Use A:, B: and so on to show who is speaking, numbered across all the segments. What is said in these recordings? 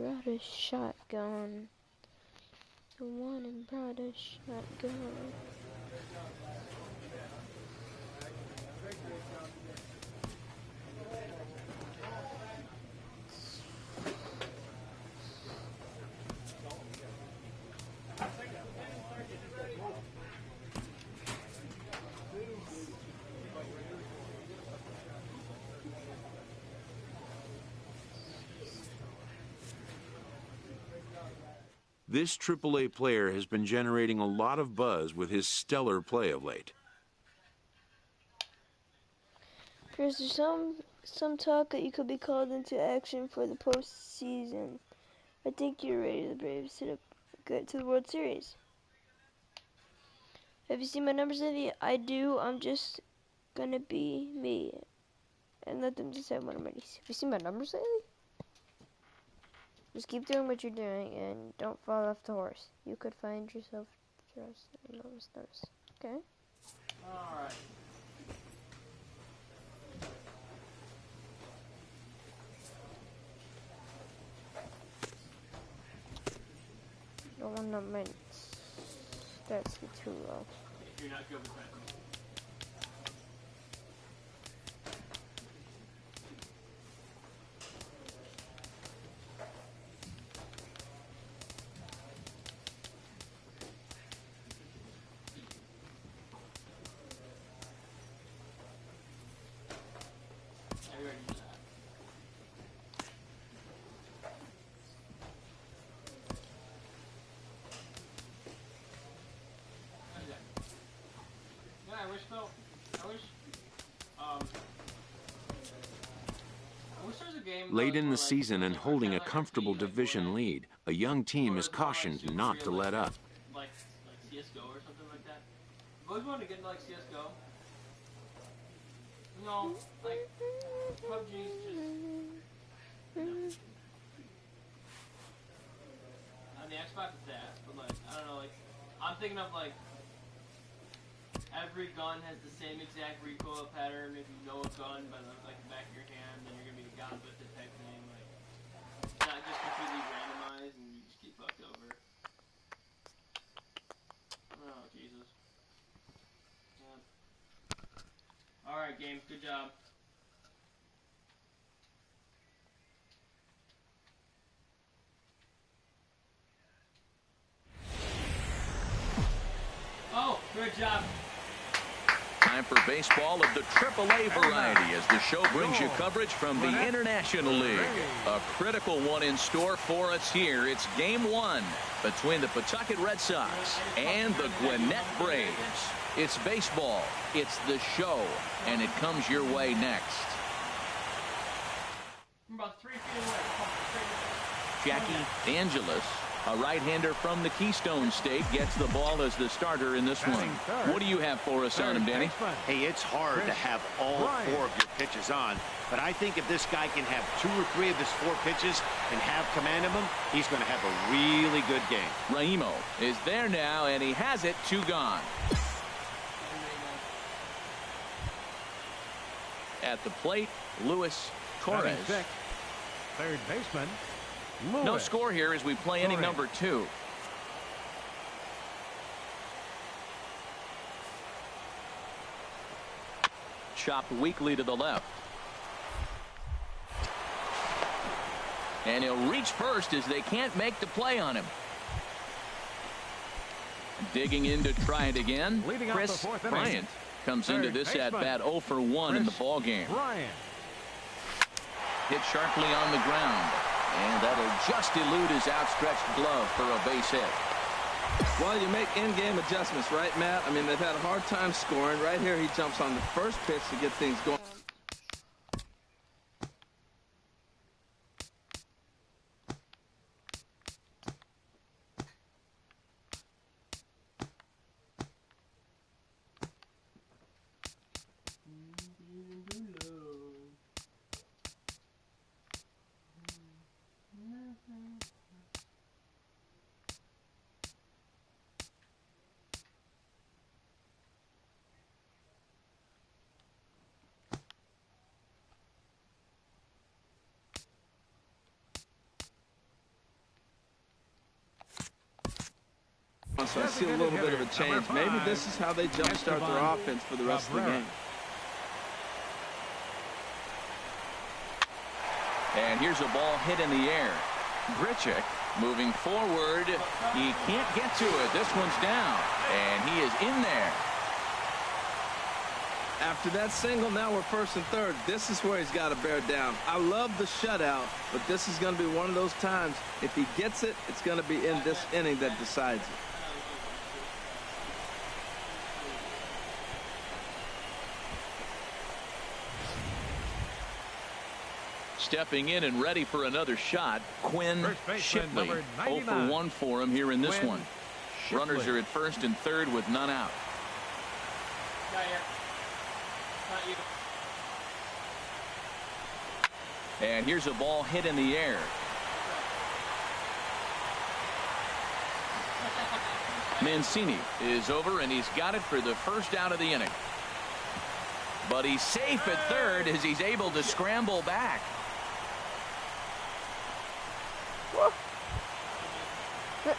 A: brought a shotgun. The one and brought a shotgun.
B: This AAA player has been generating a lot of buzz with his stellar play of late.
A: Chris, there's some talk that you could be called into action for the postseason. I think you're ready for the Braves to get to the World Series. Have you seen my numbers lately? I do. I'm just gonna be me and let them decide what I'm ready. Have you seen my numbers lately? Just keep doing what you're doing and don't fall off the horse. You could find yourself just enormous notice. Okay?
C: Alright.
A: Don't want my stats to get too low.
C: You're not good with that.
B: Late in the season and holding a comfortable division lead, a young team is cautioned not to let up.
C: Like CSGO or something like that. I've always wanted to get into like CSGO. No, like PUBG's just, you know. On the Xbox it's that, but like, I don't know, like, I'm thinking of like, every gun has the same exact recoil pattern. If you know a gun by like the back of your hand, then you're gonna be a god with it type thing. Like, it's not just completely randomized and you just get fucked over. Oh Jesus. Yeah. All right, game. Good job. Oh, good job.
D: Time for baseball of the AAA variety as the show brings you coverage from the International League. A critical one in store for us here. It's Game 1 between the Pawtucket Red Sox and the Gwinnett Braves. It's baseball, it's the show, and it comes your way next.
C: I'm about 3 feet away.
D: Jackie Angeles, a right-hander from the Keystone State, gets the ball as the starter in this one. What do you have for us on him, Danny?
E: Hey, it's hard to have all 4 of your pitches on, but I think if this guy can have 2 or 3 of his 4 pitches and have command of them, he's going to have a really good game.
D: Raimo is there now, and he has it, 2 gone. At the plate, Luis Torres.
F: Third baseman.
D: No score here as we play inning number 2. Chopped weakly to the left. And he'll reach first as they can't make the play on him. Digging in to try it again. Chris Bryant comes into this at-bat 0 for 1 in the ballgame. Hit sharply on the ground. And that'll just elude his outstretched glove for a base hit.
G: Well, you make in-game adjustments, right, Matt? I mean, they've had a hard time scoring. Right here, he jumps on the first pitch to get things going. so I see a little bit of a change. Maybe this is how they jumpstart their offense for the rest of the game.
D: And here's a ball hit in the air. Grichuk moving forward. He can't get to it. This one's down, and he is in there.
G: After that single, now we're first and third. This is where he's got to bear down. I love the shutout, but this is going to be one of those times. If he gets it, it's going to be in this inning that decides it.
D: Stepping in and ready for another shot, Quinn Shipley. 0 for 1 for him here in this one. Runners are at first and third with none out.
C: Not here. Not you.
D: And here's a ball hit in the air. Mancini is over, and he's got it for the first out of the inning. But he's safe at third as he's able to scramble back.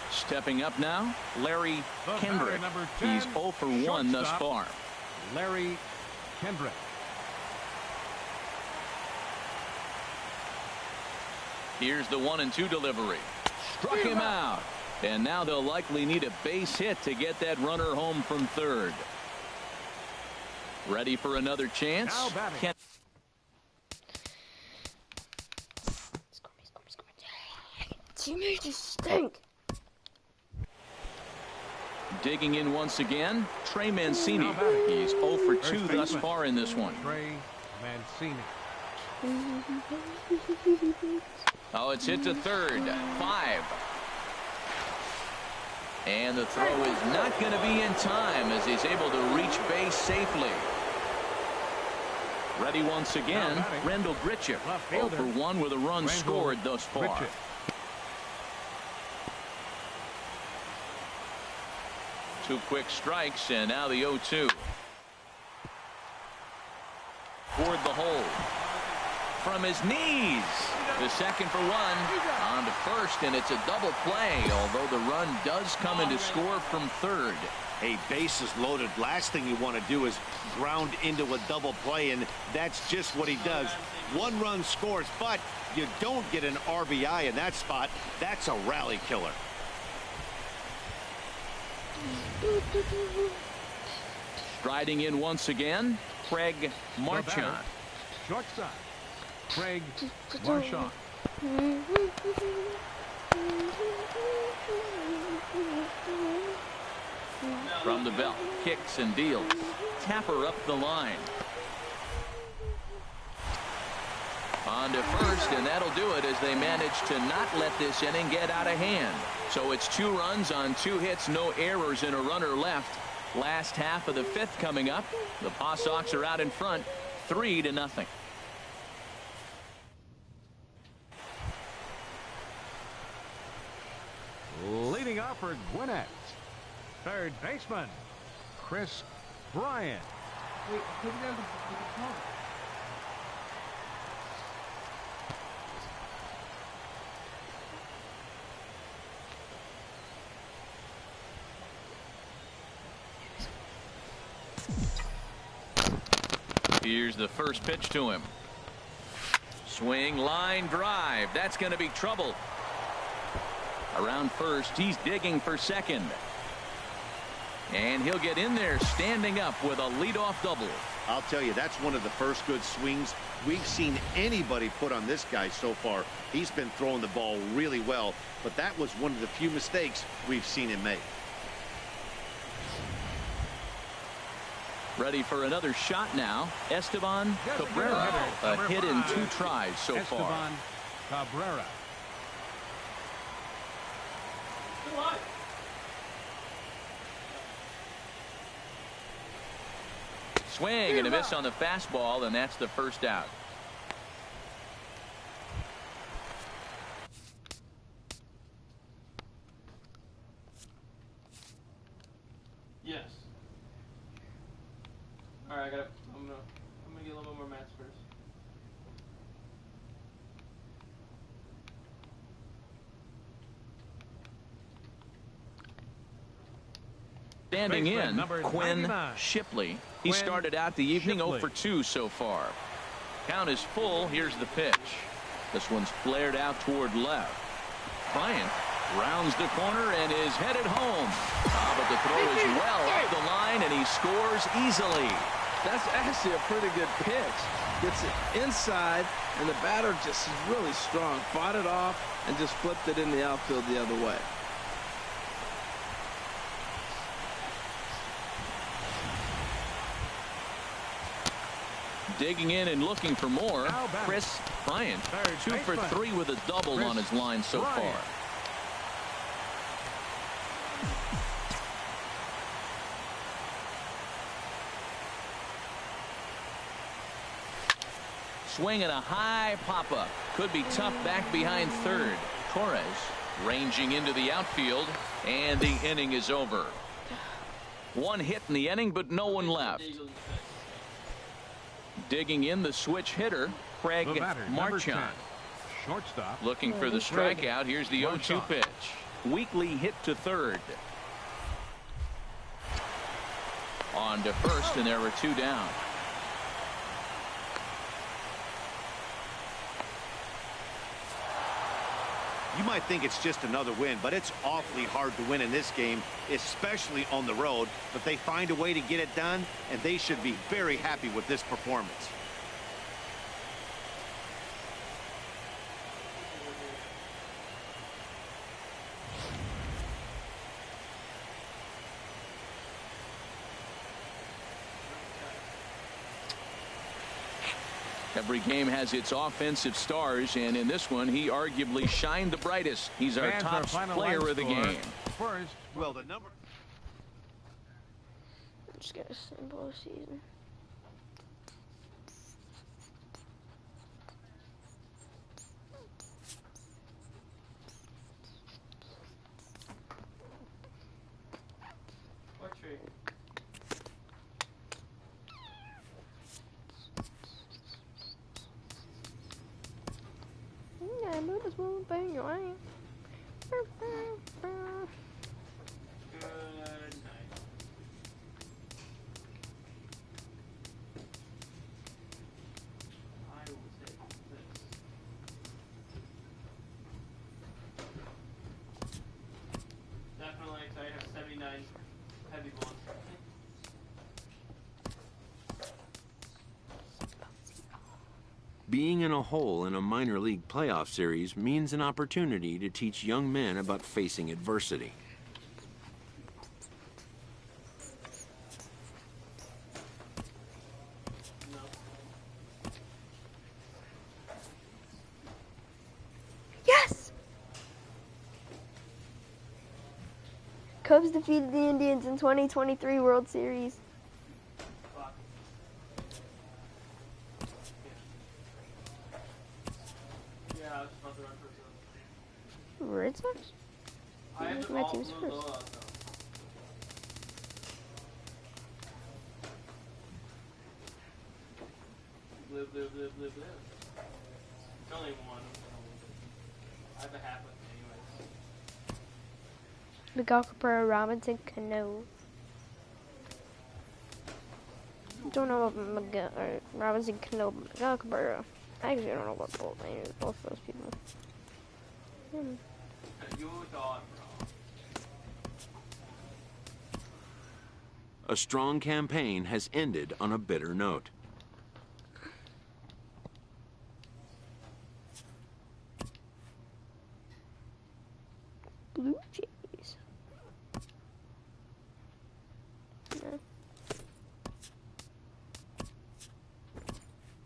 D: Stepping up now, Larry Kendrick. He's 0 for 1 thus far.
F: Larry Kendrick.
D: Here's the 1-2 delivery. Struck him out. And now they'll likely need a base hit to get that runner home from third. Ready for another chance?
A: Teammates just stink.
D: Digging in once again, Trey Mancini. He's 0 for 2 thus far in this one.
F: Trey Mancini.
D: Oh, it's hit to third. 5. And the throw is not going to be in time as he's able to reach base safely. Ready once again, Rendell Grichuk. 0 for 1 with a run scored thus far. Two quick strikes, and now the 0-2. Toward the hole. From his knees. The second for 1. On to first, and it's a double play, although the run does come in to score from third.
E: Hey, bases loaded. Last thing you want to do is ground into a double play, and that's just what he does. 1 run scores, but you don't get an RBI in that spot. That's a rally killer.
D: Striding in once again, Craig Marchand.
F: Shortstop, Craig Marchand.
D: From the belt, kicks and deals. Tapper up the line. On to first, and that'll do it as they manage to not let this inning get out of hand. So it's 2 runs on 2 hits, no errors, and a runner left. Last half of the 5th coming up. The Paw Sox are out in front, 3-0.
F: Leading off for Gwinnett, third baseman, Chris Bryant.
C: Wait, put it down the call.
D: Here's the first pitch to him. Swing, line drive. That's going to be trouble. Around first, he's digging for second. And he'll get in there standing up with a leadoff double.
E: I'll tell you, that's one of the first good swings we've seen anybody put on this guy so far. He's been throwing the ball really well, but that was one of the few mistakes we've seen him make.
D: Ready for another shot now. Esteban Cabrera. A hit in 2 tries so far.
F: Esteban Cabrera.
D: Swing and a miss on the fastball, and that's the first out.
C: Yes. All right, I'm gonna get a little bit more mats first.
D: Standing
F: baseman
D: in,
F: number
D: Quinn
F: 99.
D: Shipley. He
F: Quinn
D: started out the evening
F: Shipley.
D: 0 for 2 so far. Count is full. Here's the pitch. This one's flared out toward left. Bryant rounds the corner and is headed home. But the throw is well off the line, and he scores easily.
G: That's actually a pretty good pitch. Gets it inside, and the batter just is really strong. Fought it off and just flipped it in the outfield the other way.
D: Digging in and looking for more, Chris Bryant. 2 for 3 with a double on his line so far. Swinging a high pop-up. Could be tough back behind third. Torres ranging into the outfield, and the inning is over. One hit in the inning, but no one left. Digging in, the switch hitter, Craig Marchand.
F: Shortstop.
D: Looking for the strikeout. Here's the 0-2 pitch. Weakly hit to third. On to first, and there were 2 down.
E: You might think it's just another win, but it's awfully hard to win in this game, especially on the road. But they find a way to get it done, and they should be very happy with this performance.
D: Every game has its offensive stars, and in this one, he arguably shined the brightest. He's our top player of the game.
F: First,
E: Well, the number.
A: Just got a simple season.
C: Portrait.
A: Yeah, move this one thing your way.
C: Good night. I will take this. Definitely excited. I have 79 heavy bullets.
B: Being in a hole in a minor league playoff series means an opportunity to teach young men about facing adversity.
A: Yes! Cubs defeated the Indians in 2023 World Series.
C: Fuck. Yeah, I was just about to run for some.
A: Red Sox?
C: I have
A: My
C: all
A: team's
C: blue
A: first.
C: blowouts, though. Blue, blue, blue, blue, blue. It's only one. I have a half with me anyways.
A: Miguel Cabrera, Robinson Cano. Don't know about Miguel or Robinson Cano, but Miguel Cabrera. I actually don't know about both names, both those people.
C: You thought, bro.
B: A strong campaign has ended on a bitter note.
A: Blue Jays. No.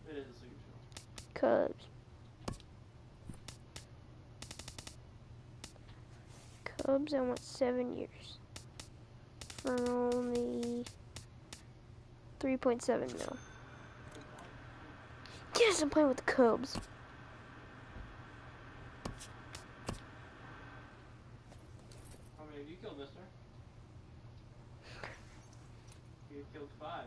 C: It is a signature.
A: Cubs. Cubs, I want 7 years. For only 3.7 mil. Yes, I'm playing with the Cubs.
C: How many have you killed, mister? You killed 5.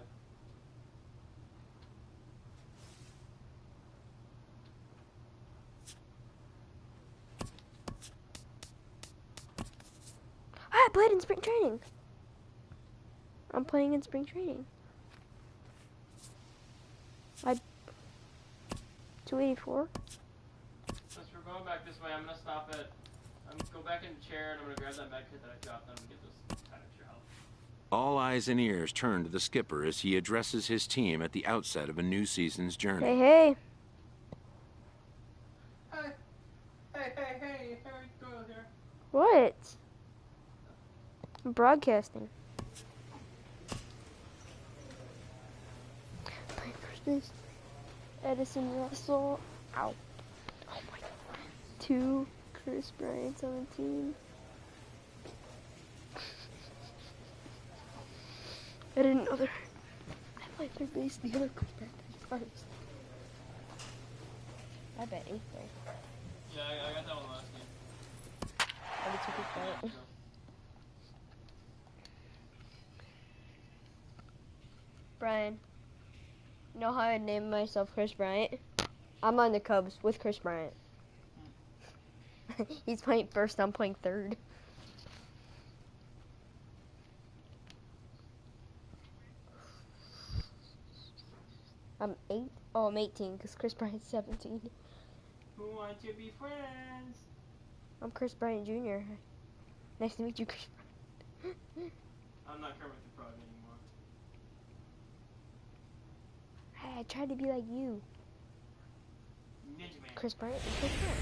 A: I played in spring training. I'm playing in spring training. 284.
C: Since we're going back this way, I'm gonna stop at. I'm gonna go back in the chair and I'm gonna grab that med kit that I dropped. I'm gonna get this 10 extra health.
B: All eyes and ears turn to the skipper as he addresses his team at the outset of a new season's journey.
A: Hey, hey.
C: Hey, Doyle here.
A: What? I'm broadcasting. My first is Edison Russell. Ow. Oh my god. 2, Chris Bryant, 17. I didn't know there. I like third base, the other Chris Bryant first. I bet 8th there.
C: Yeah, I got that one last game.
A: I took it out. Brian, you know how I named myself Chris Bryant? I'm on the Cubs with Chris Bryant. He's playing first, I'm playing third. I'm 8. Oh, I'm 18 because Chris Bryant's 17.
C: Who want to be friends?
A: I'm Chris Bryant Jr. Nice to meet you, Chris Bryant.
C: I'm not Kermit the Frog anymore.
A: Hey, I tried to be like you.
C: Ninja Man.
A: Chris Bryant and Chris Bryant.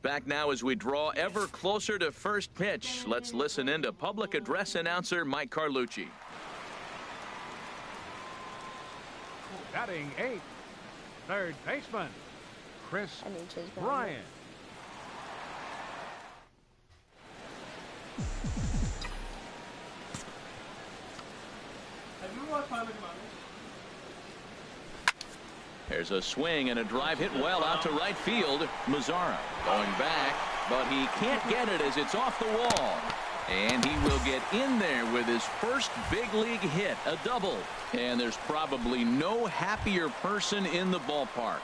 D: Back now as we draw ever closer to first pitch. Let's listen in to public address announcer Mike Carlucci.
F: Batting 8th, third baseman, Chris
A: I mean, Chase
F: Bryant.
C: Have you watched Comic Commanders?
D: There's a swing and a drive hit well out to right field. Mazzara going back, but he can't get it as it's off the wall. And he will get in there with his first big league hit, a double. And there's probably no happier person in the ballpark.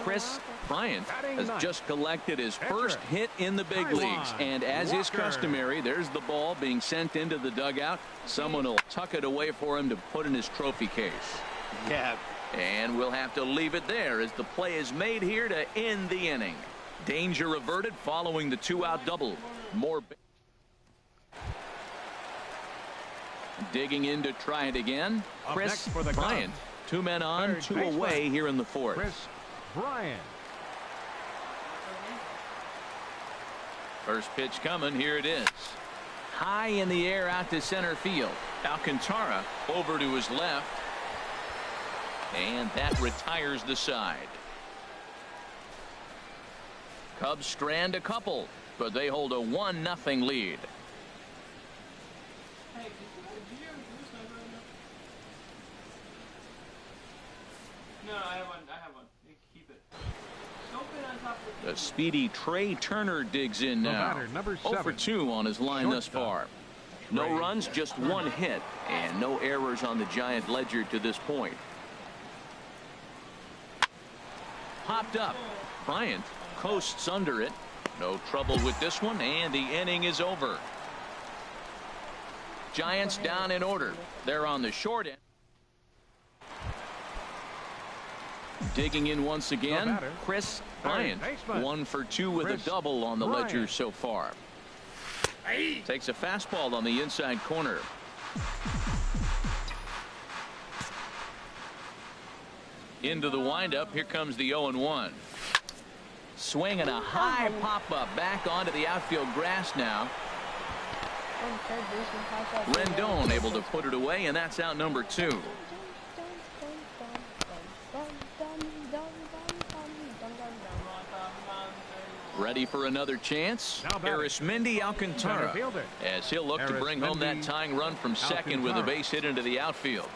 D: Chris Bryant has just collected his first hit in the big leagues. And as is customary, there's the ball being sent into the dugout. Someone will tuck it away for him to put in his trophy case.
E: Yeah.
D: And we'll have to leave it there as the play is made here to end the inning. Danger averted following the 2-out double. More digging in to try it again. Chris Bryant. 2 men on, 2 away here in the 4th.
F: Chris Bryant.
D: First pitch coming. Here it is. High in the air out to center field. Alcantara over to his left. And that retires the side. Cubs strand a couple, but they hold a 1-0 lead.
C: Hey, did you ever do this number right now? No, I have one. You can keep it. Don't put it on top of
D: The speedy Trey Turner digs in now.
F: Number
D: 0 for 2 on his line thus far. No runs, just 1 hit, and no errors on the Giant ledger to this point. Popped up. Bryant coasts under it. No trouble with this one, and the inning is over. Giants down in order. They're on the short end. Digging in once again, Chris Bryant. 1 for 2 with a double on the ledger so far. Takes a fastball on the inside corner. Into the windup. Here comes the 0-1. Swing and a high pop-up back onto the outfield grass now. Rendon able to put it away, and that's out number 2. Ready for another chance. Arismendi Alcantara, as he'll look to bring home that tying run from second with a base hit into the outfield.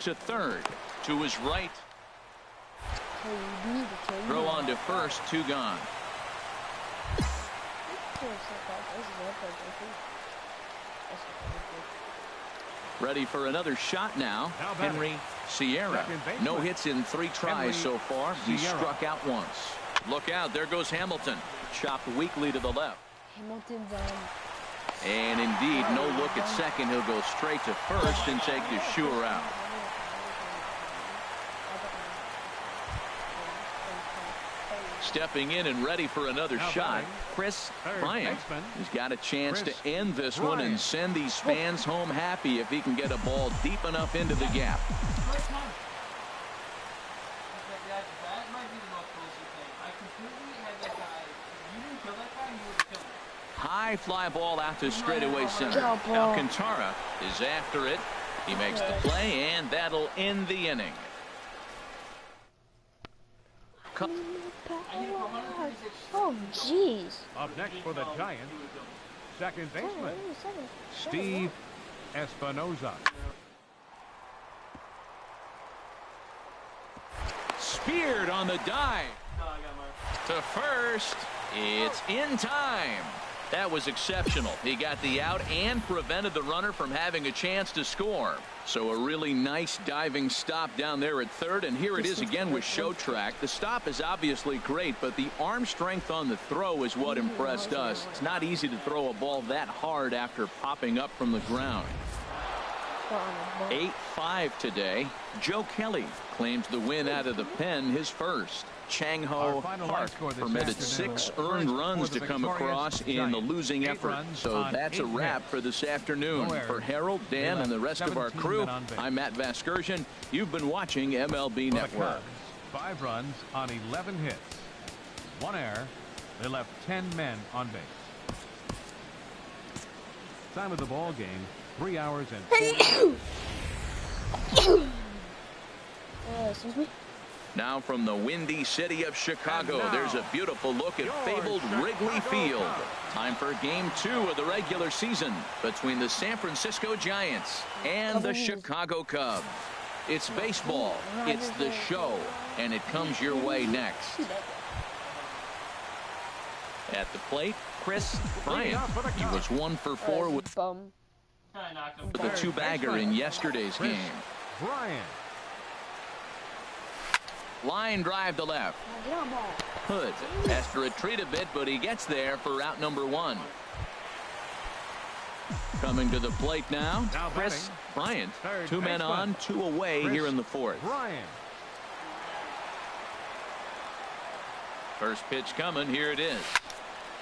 D: To third, to his right. Throw on to first, 2 gone. Ready for another shot now. Henry Sierra. No hits in 3 tries so far. He struck out once. Look out, there goes Hamilton. Chopped weakly to the left.
A: Hamilton's
D: And indeed, no look at second. He'll go straight to first and take the sure out. Stepping in and ready for another shot, Chris Bryant. He's got a chance to end this one and send these fans home happy if he can get a ball deep enough into the gap.
C: That might be the most closer thing. I completely had that guy. If you didn't kill that guy, you would have killed him.
D: High fly ball out to straightaway center. Alcantara is after it. He makes the play, and that'll end the inning.
A: Oh, jeez.
F: Up next for the Giants, second baseman, Steve Espinoza.
D: Speared on the dive. To first. It's in time. That was exceptional. He got the out and prevented the runner from having a chance to score. So a really nice diving stop down there at third. And here it is again with Show Track. The stop is obviously great, but the arm strength on the throw is what impressed us. It's not easy to throw a ball that hard after popping up from the ground. 8-5 today. Joe Kelly claims the win out of the pen, his first. Chang Ho Park permitted 6 earned runs to come across in the losing effort. So that's a wrap for this afternoon. For Harold, Dan, and the rest of our crew, I'm Matt Vasgersian. You've been watching MLB Network.
F: 5 runs on 11 hits. 1 error. They left 10 men on base. Time of the ball game, 3 hours and 4
A: excuse me?
D: Now from the windy city of Chicago, there's a beautiful look at fabled Wrigley Field. Time for Game 2 of the regular season between the San Francisco Giants and the Chicago Cubs. It's baseball, it's the show, and it comes your way next. At the plate, Chris Bryant. He was 1 for 4 with the 2-bagger in yesterday's game.
F: Bryant.
D: Line drive to left. Hood has to retreat a bit, but he gets there for out number 1. Coming to the plate now, Chris Bryant. 2 men on, 2 away here in the 4th. First pitch coming. Here it is.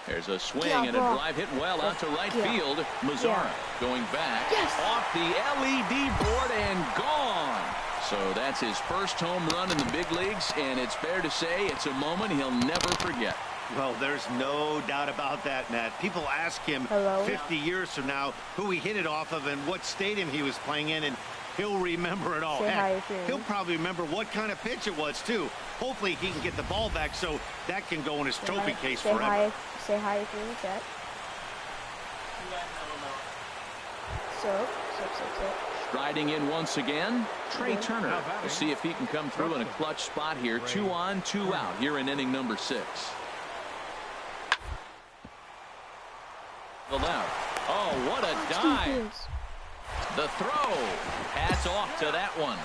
D: There's a swing and a drive hit well out to right field. Mazzara going back off the LED board and gone. So that's his first home run in the big leagues, and it's fair to say it's a moment he'll never forget.
E: Well, there's no doubt about that, Matt. People ask him 50 years from now who he hit it off of and what stadium he was playing in, and he'll remember it all. Heck, he'll probably remember what kind of pitch it was, too. Hopefully he can get the ball back so that can go in his trophy case forever.
A: Say hi if you're in the chat. So.
D: Striding in once again, Trey Turner. We'll see if he can come through in a clutch spot here. 2 on, 2 out here in inning number 6. The left. Oh, what a dive. The throw. Hats off to that one.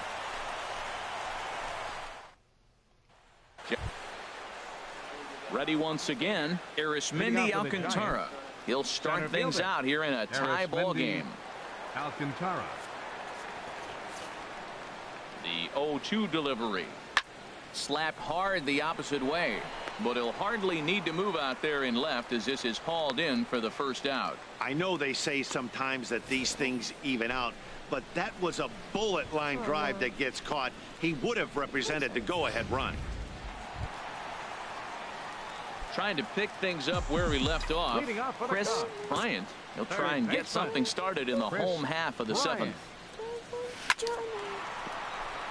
D: Ready once again, Arismendi Alcantara. He'll start things out here in a tie ball game.
F: Alcantara.
D: The 0-2 delivery. Slapped hard the opposite way, but he'll hardly need to move out there in left as this is hauled in for the first out.
E: I know they say sometimes that these things even out, but that was a bullet line drive that gets caught. He would have represented the go-ahead run.
D: Trying to pick things up where we left off. Chris Bryant. He'll try and get something started in the home half of the 7th.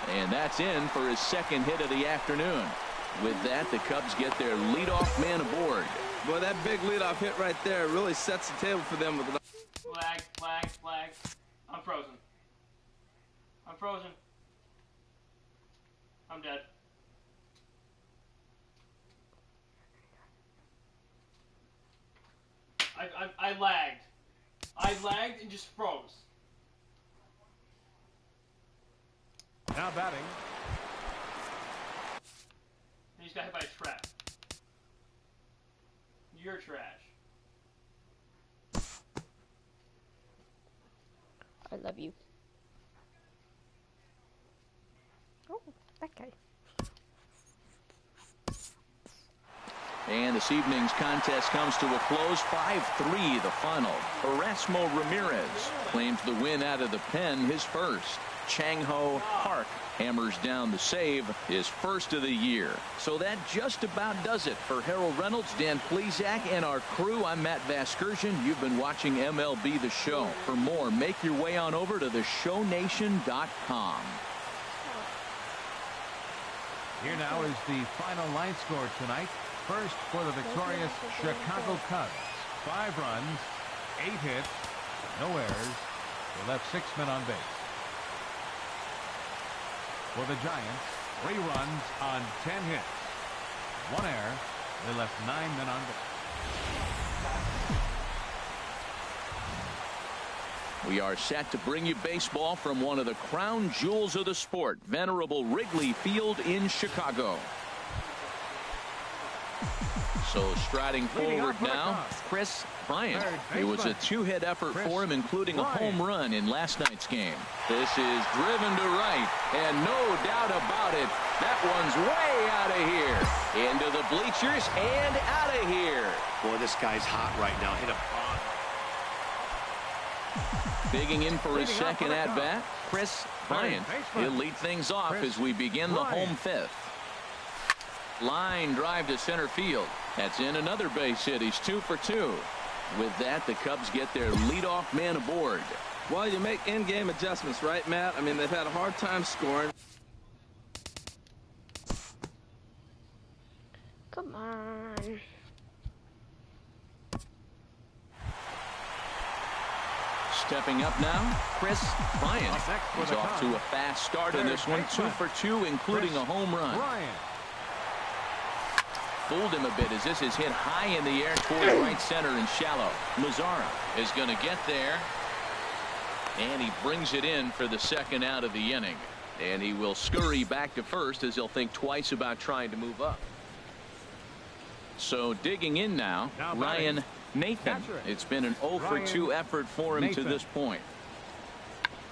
D: And that's in for his second hit of the afternoon. With that, the Cubs get their leadoff man aboard.
G: Boy, that big leadoff hit right there really sets the table for them.
C: Flag. I'm frozen. I'm dead. I lagged. I lagged and just froze.
F: Now batting.
C: He just got hit by a trap. You're trash.
A: I love you. Oh, that guy.
D: And this evening's contest comes to a close. 5-3 the final. Erasmo Ramirez claims the win out of the pen, his first. Chang-Ho Park hammers down the save, his first of the year. So that just about does it for Harold Reynolds, Dan Plesac, and our crew. I'm Matt Vasgersian. You've been watching MLB The Show. For more, make your way on over to theshownation.com.
F: Here now is the final line score tonight. First for the victorious Chicago Cubs. 5 runs, 8 hits, no errors. They left 6 men on base. For the Giants, 3 runs on 10 hits. 1 error. They left 9 men on base.
D: We are set to bring you baseball from one of the crown jewels of the sport, venerable Wrigley Field in Chicago. So striding forward now, Chris Bryant. It was a 2-hit effort for him, including a home run in last night's game. This is driven to right, and no doubt about it, that one's way out of here. Into the bleachers and out of here.
E: Boy, this guy's hot right now. Hit a bomb.
D: Digging in for his second at-bat, Chris Bryant. He'll lead things off as we begin the home 5th. Line drive to center field. That's in another base hit. He's 2 for 2. With that, the Cubs get their leadoff man aboard.
G: Well, you make in-game adjustments, right, Matt? I mean, they've had a hard time scoring.
A: Come on.
D: Stepping up now, Chris Bryant. He's off to a fast start in this one. 2 for 2, including a home run. Fooled him a bit as this is hit high in the air towards right center and shallow. Mazzara is going to get there, and he brings it in for the second out of the inning. And he will scurry back to first as he'll think twice about trying to move up. So digging in now, Ryan Nathan. It's been an 0 for 2 effort for him to this point.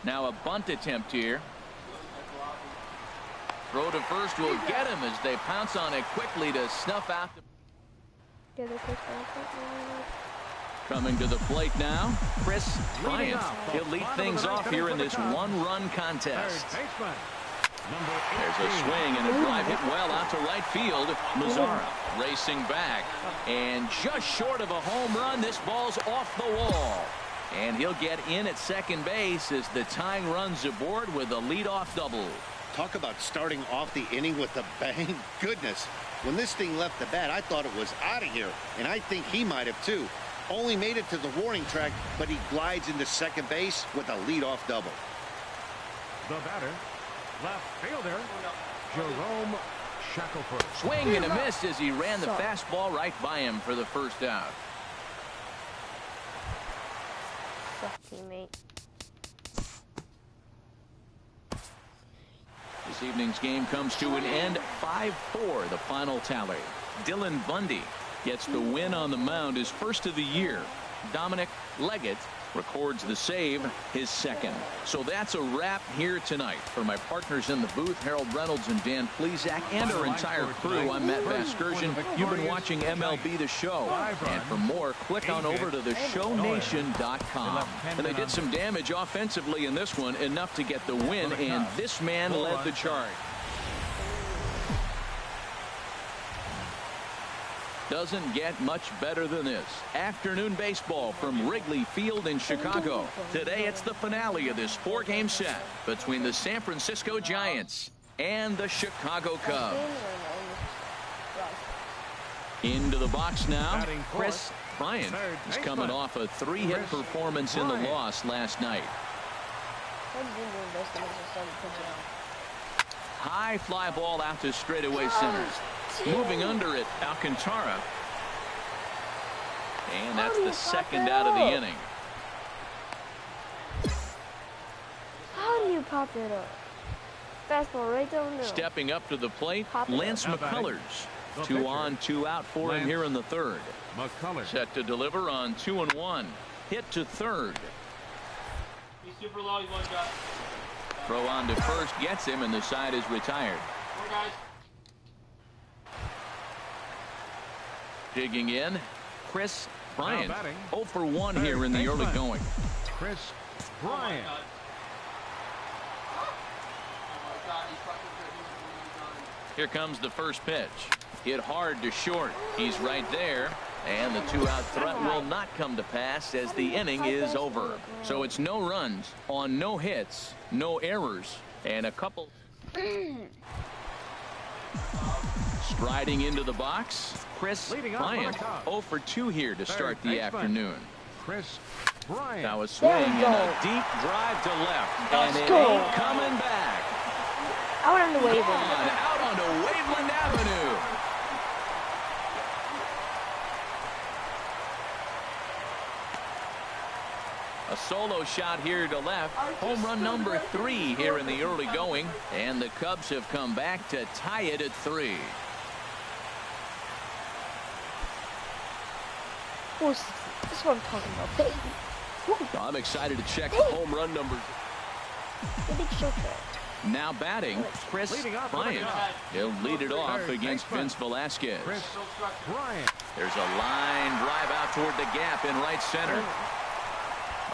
D: Now a bunt attempt here. Throw to first will get him as they pounce on it quickly to snuff out the... Coming to the plate now, Chris Bryant. He'll lead things off here in this 1-run contest. There's a swing and a drive hit well out to right field. Mazzara racing back, and just short of a home run, this ball's off the wall. And he'll get in at second base as the tying run's aboard with a leadoff double.
E: Talk about starting off the inning with a bang. Goodness, when this thing left the bat, I thought it was out of here, and I think he might have too. Only made it to the warning track, but he glides into second base with a leadoff double.
F: The batter, left fielder, Jerome Shackelford.
D: Swing and a miss as he ran the fastball right by him for the first out.
A: Teammate.
D: This evening's game comes to an end. 5-4 the final tally. Dylan Bundy gets the win on the mound, his first of the year. Dominic Leggett records the save, his second. So that's a wrap here tonight. For my partners in the booth, Harold Reynolds and Dan Plesac, and our entire crew, I'm Matt Vasgersian. You've been watching MLB The Show. And for more, click on over to theshownation.com. And they did some damage offensively in this one, enough to get the win, and this man led the charge. Doesn't get much better than this. Afternoon baseball from Wrigley Field in Chicago. Today it's the finale of this 4-game set between the San Francisco Giants and the Chicago Cubs. Into the box now, Chris Bryant is coming off a 3-hit performance in the loss last night. High fly ball out to straightaway center. Moving under it, Alcantara. And that's the second out of the inning.
A: How do you pop it up? Fastball right down there.
D: Stepping up to the plate, Lance McCullers.
F: The
D: 2
F: pitcher,
D: on, 2 out for him here in the third.
F: McCullers.
D: Set to deliver on 2-1. Hit to third.
C: He's super low. He's one shot.
D: Throw on to first gets him, and the side is retired.
C: More guys.
D: Digging in, Chris Bryant.
F: Now batting.
D: 0 for 1
F: Third
D: here in the early
F: baseman.
D: going.
F: Chris
C: Oh my
F: Bryant.
C: God. Oh my God. He's fucking good.
D: Here comes the first pitch. Hit hard to short. He's right there. And the 2-out threat will not come to pass as the inning is over. So it's no runs on no hits, no errors, and a couple. Striding into the box, Chris
F: Leading off
D: Bryant.
F: for the Cubs.
D: 0 for 2 here to start the
F: baseman.
D: afternoon.
F: Chris Bryant.
D: Now a swing
A: There we
D: and
A: go.
D: a deep drive to left. And
A: Let's
D: it
A: go.
D: ain't coming back.
A: I went on the wave.
D: On out onto Waveland Avenue. A solo shot here to left. Home run number 3 here in the early going. And the Cubs have come back to tie it at 3.
A: This is what I'm talking about, baby.
D: I'm excited to check the home run numbers.
A: The big shot.
D: Now batting, Chris
F: Leading off for the
D: Bryant.
F: Cubs.
D: He'll lead it off
F: Third
D: against
F: baseman.
D: Vince Velasquez.
F: Chris Bryant.
D: There's a line drive out toward the gap in right center.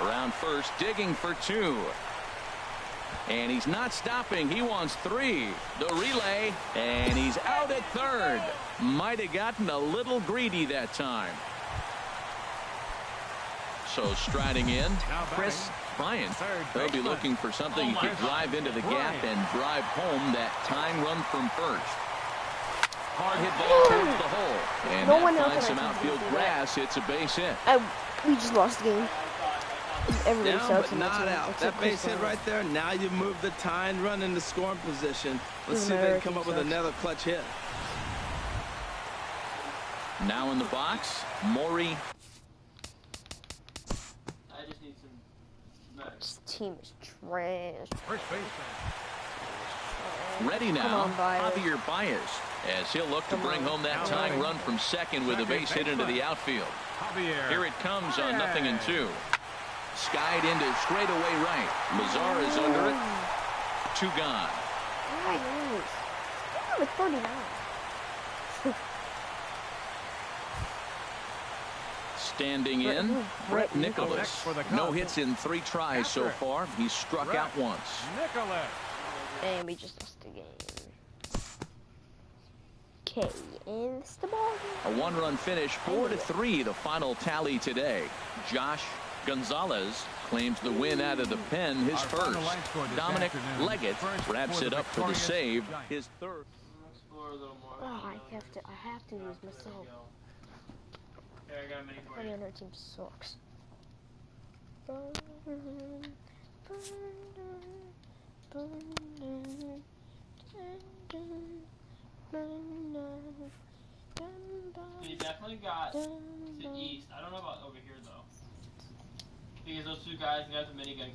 D: Around first, digging for 2. And he's not stopping. He wants 3. The relay, and he's out at third. Might have gotten a little greedy that time. So striding in, Chris Bryant. They'll be looking for something he could drive into the gap and drive home that tying run from first. Hard hit ball towards the hole. And
A: No
D: that
A: one else
D: finds
A: on
D: some
A: our team
D: outfield
A: can do that.
D: grass. It's a base hit.
A: We just lost the game. Everybody
G: Down
A: sucks
G: but
A: in that
G: not
A: team,
G: out.
A: except
G: That base
A: Chris
G: hit
A: Bryant.
G: right there. Now you move the tying run in the scoring position. Let's
A: Doesn't
G: see if
A: matter
G: they
A: if
G: come
A: he
G: up with
A: sucks.
G: another clutch hit.
D: Now in the box, Maury.
C: I just need some nuts.
A: This team is trash.
F: First baseman.
D: Ready now,
A: Come on, Baez.
D: Javier Baez, as he'll look to bring home that
F: Now
D: tying
F: batting.
D: run from second with a base hit into the outfield.
F: Javier.
D: Here it comes on
F: Baez.
D: 0-2. Skied into straightaway right. Lazar is under it. 2 gone.
A: Alright, I'm at 39.
D: Standing in, Brett Nicholas.
F: Next for the Cubs.
D: No hits in 3 tries so
F: Patrick.
D: far. He's struck
F: Brett.
D: out once.
F: Nicholas.
A: And we just lost the game. Okay, and it's the ball
D: A 1-run finish, 4-3, the final tally today. Josh Gonzalez claims the win out of the pen, his
F: Our final
D: first.
F: line score this
D: Dominic
F: afternoon.
D: Leggett
F: First
D: wraps
F: for
D: it
F: the
D: up for the
F: victorious
D: save,
F: Giants.
D: his third.
C: Explore a little more.
A: Oh, I have to use myself.
C: Here, I got a mini for
A: Everybody
C: you.
A: on our team sucks.
C: He definitely got to east. I don't know about over here though. Because those 2 guys, the guys with minigun